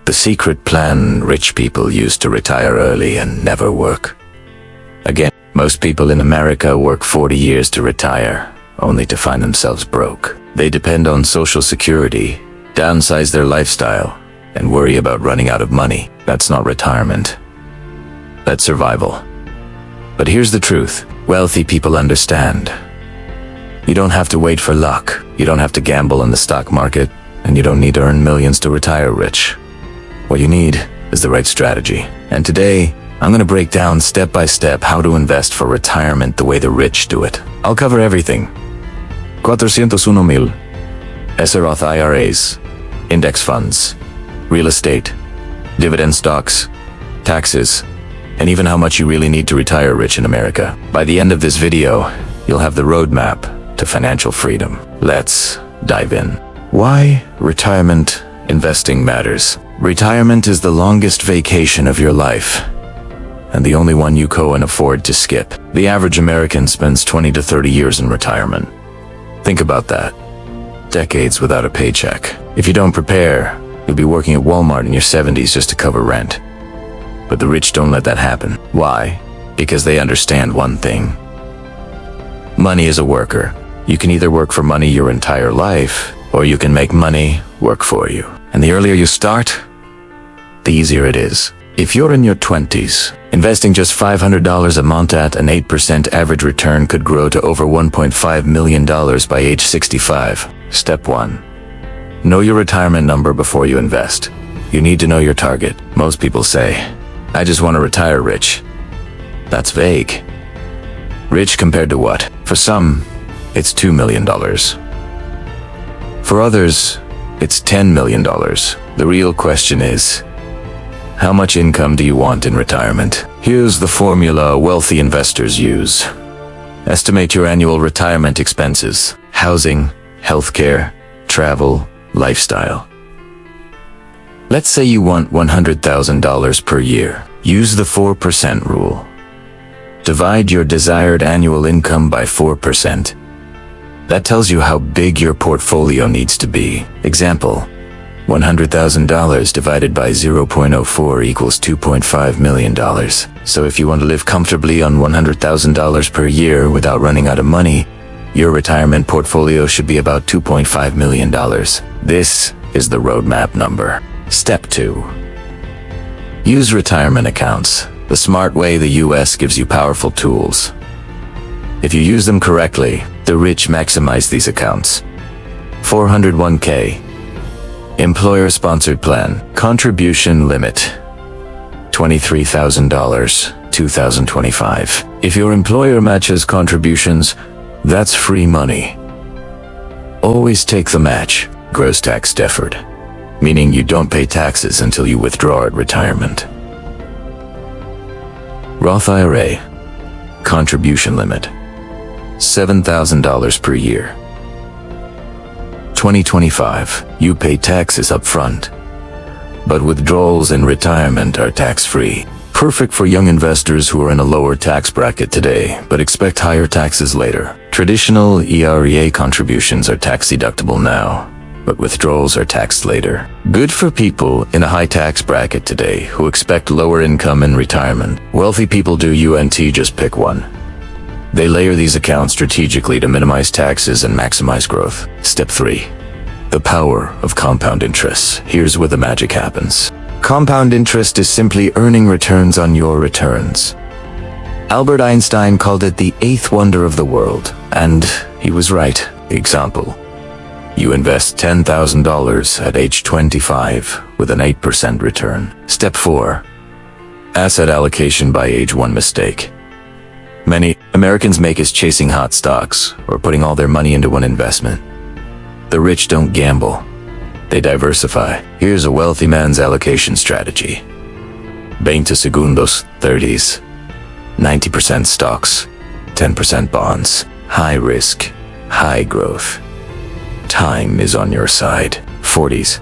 The secret plan rich people use to retire early and never work. Again, most people in America work 40 years to retire, only to find themselves broke. They depend on Social Security, downsize their lifestyle, and worry about running out of money. That's not retirement. That's survival. But here's the truth. Wealthy people understand. You don't have to wait for luck. You don't have to gamble in the stock market, and you don't need to earn millions to retire rich. What you need is the right strategy. And today, I'm going to break down step by step how to invest for retirement the way the rich do it. I'll cover everything. 401,000, Roth IRAs, index funds, real estate, dividend stocks, taxes, and even how much you really need to retire rich in America. By the end of this video, you'll have the roadmap to financial freedom. Let's dive in. Why retirement investing matters. Retirement is the longest vacation of your life, and the only one you can afford to skip. The average American spends 20 to 30 years in retirement. Think about that. Decades without a paycheck. If you don't prepare, you'll be working at Walmart in your 70s just to cover rent. But the rich don't let that happen. Why? Because they understand one thing. Money is a worker. You can either work for money your entire life, or you can make money work for you. And the earlier you start, the easier it is. If you're in your 20s, investing just $500 a month at an 8% average return could grow to over $1.5 million by age 65. Step 1. Know your retirement number before you invest. You need to know your target. Most people say, I just want to retire rich. That's vague. Rich compared to what? For some, it's $2 million. For others, it's $10 million. The real question is, how much income do you want in retirement? Here's the formula wealthy investors use. Estimate your annual retirement expenses: housing, healthcare, travel, lifestyle. Let's say you want $100,000 per year. Use the 4% rule. Divide your desired annual income by 4%. That tells you how big your portfolio needs to be. Example, $100,000 divided by 0.04 equals $2.5 million. So if you want to live comfortably on $100,000 per year without running out of money, your retirement portfolio should be about $2.5 million. This is the roadmap number. Step 2. Use retirement accounts. The smart way the US gives you powerful tools. If you use them correctly, the rich maximize these accounts. 401k. Employer-sponsored plan. Contribution limit: $23,000, 2025. If your employer matches contributions, that's free money. Always take the match. Gross tax deferred, meaning you don't pay taxes until you withdraw at retirement. Roth IRA. Contribution limit: $7,000 per year. 2025, you pay taxes up front, but withdrawals in retirement are tax-free. Perfect for young investors who are in a lower tax bracket today, but expect higher taxes later. Traditional ERA contributions are tax-deductible now, but withdrawals are taxed later. Good for people in a high tax bracket today who expect lower income in retirement. Wealthy people do just pick one. They layer these accounts strategically to minimize taxes and maximize growth. Step 3. The power of compound interest. Here's where the magic happens. Compound interest is simply earning returns on your returns. Albert Einstein called it the 8th wonder of the world, and he was right. Example: you invest $10,000 at age 25 with an 8% return. Step 4. Asset allocation by age 1 mistake. Many Americans make is chasing hot stocks or putting all their money into one investment. The rich don't gamble. They diversify. Here's a wealthy man's allocation strategy. 20 segundos, 30s. 90% stocks, 10% bonds. High risk, high growth. Time is on your side. 40s.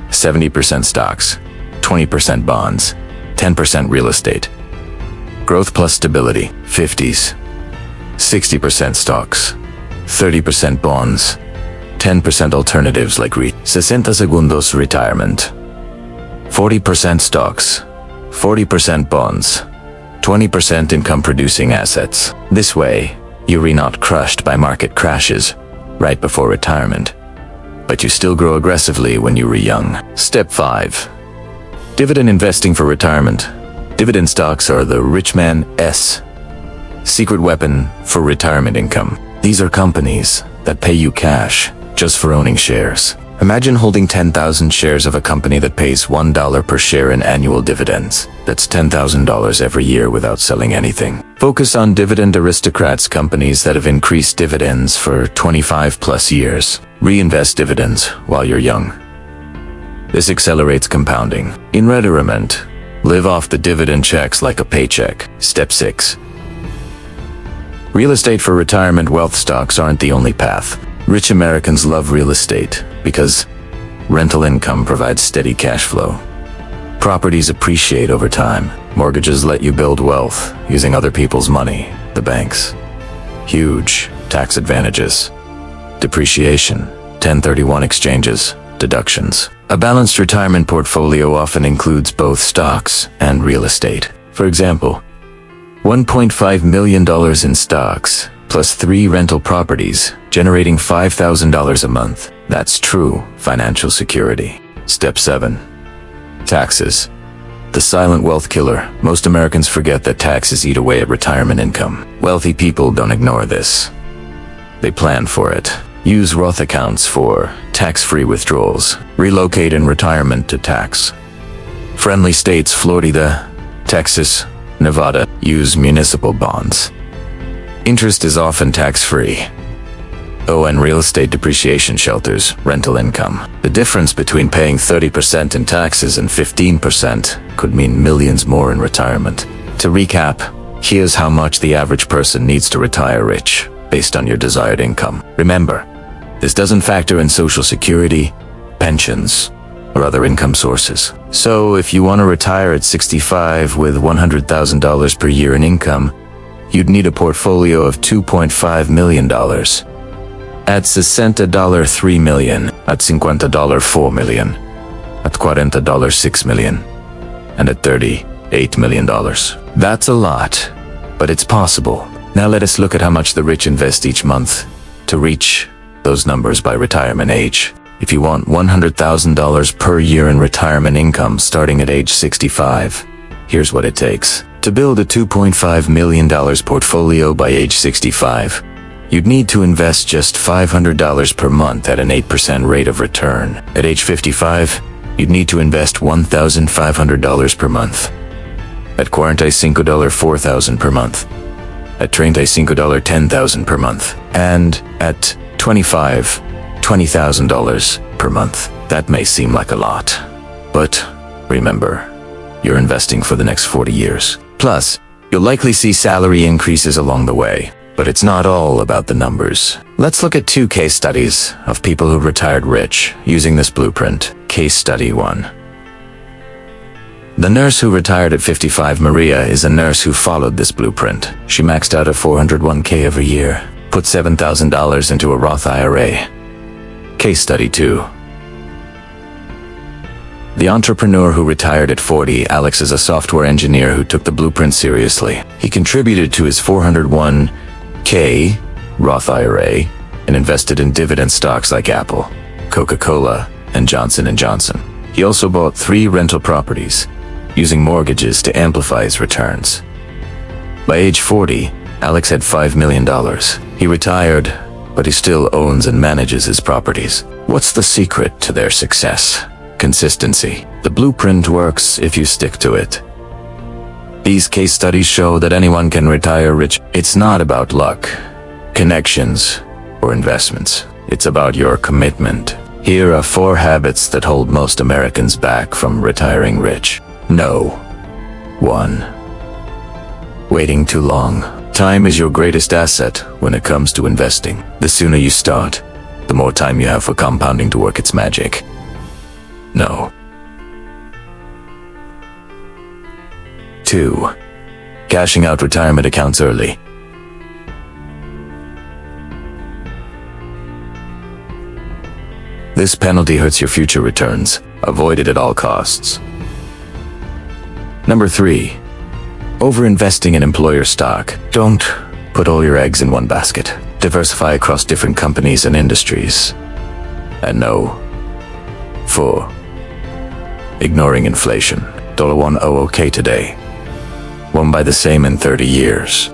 70% stocks, 20% bonds, 10% real estate. Growth plus stability. 50s. 60% stocks, 30% bonds, 10% alternatives like REIT. 60 segundos retirement. 40% stocks, 40% bonds, 20% income-producing assets. This way, you're not crushed by market crashes right before retirement, but you still grow aggressively when you were young. Step 5. Dividend investing for retirement. Dividend stocks are the rich man's secret weapon for retirement income. These are companies that pay you cash just for owning shares. Imagine holding 10,000 shares of a company that pays $1 per share in annual dividends. That's $10,000 every year without selling anything. Focus on dividend aristocrats, companies that have increased dividends for 25 plus years. Reinvest dividends while you're young. This accelerates compounding. In retirement, live off the dividend checks like a paycheck. Step 6. Real estate for retirement. Wealth stocks aren't the only path. Rich Americans love real estate because rental income provides steady cash flow. Properties appreciate over time. Mortgages let you build wealth using other people's money, the banks. Huge tax advantages. Depreciation, 1031 exchanges, deductions. A balanced retirement portfolio often includes both stocks and real estate. For example, $1.5 million in stocks plus 3 rental properties, generating $5,000 a month. That's true financial security. Step 7. Taxes. The silent wealth killer. Most Americans forget that taxes eat away at retirement income. Wealthy people don't ignore this. They plan for it. Use Roth accounts for tax-free withdrawals. Relocate in retirement to tax-friendly states. Florida, Texas, Nevada. Use municipal bonds. Interest is often tax-free. And real estate depreciation shelters rental income. The difference between paying 30% in taxes and 15% could mean millions more in retirement. To recap, here's how much the average person needs to retire rich, based on your desired income. Remember, this doesn't factor in Social Security, pensions, or other income sources. So if you want to retire at 65 with $100,000 per year in income, you'd need a portfolio of $2.5 million. At $60 $3 million, at $50 $4 million, at $40 $6 million, and at $30 $8 million. That's a lot, but it's possible. Now let us look at how much the rich invest each month to reach those numbers by retirement age. If you want $100,000 per year in retirement income starting at age 65, here's what it takes. To build a $2.5 million portfolio by age 65, you'd need to invest just $500 per month at an 8% rate of return. At age 55, you'd need to invest $1,500 per month. At $45 $4,000 per month. At $35 $10,000 per month. And at 25 $20,000 per month. That may seem like a lot, but remember, you're investing for the next 40 years. Plus, you'll likely see salary increases along the way, but it's not all about the numbers. Let's look at 2 case studies of people who retired rich using this blueprint. Case study 1. The nurse who retired at 55. Maria is a nurse who followed this blueprint. She maxed out a 401k every year, put $7,000 into a Roth IRA. Case study 2. The entrepreneur who retired at 40. Alex is a software engineer who took the blueprint seriously. He contributed to his 401k Roth IRA and invested in dividend stocks like Apple, Coca-Cola, and Johnson & Johnson. He also bought 3 rental properties, using mortgages to amplify his returns. By age 40, Alex had $5 million. He retired, but he still owns and manages his properties. What's the secret to their success? Consistency. The blueprint works if you stick to it. These case studies show that anyone can retire rich. It's not about luck, connections, or investments. It's about your commitment. Here are 4 habits that hold most Americans back from retiring rich. No. 1. Waiting too long. Time is your greatest asset when it comes to investing. The sooner you start, the more time you have for compounding to work its magic. No. 2. Cashing out retirement accounts early. This penalty hurts your future returns. Avoid it at all costs. Number 3. Overinvesting in employer stock. Don't put all your eggs in one basket. Diversify across different companies and industries. And no. 4. Ignoring inflation. $1.00 today won't buy the same in 30 years.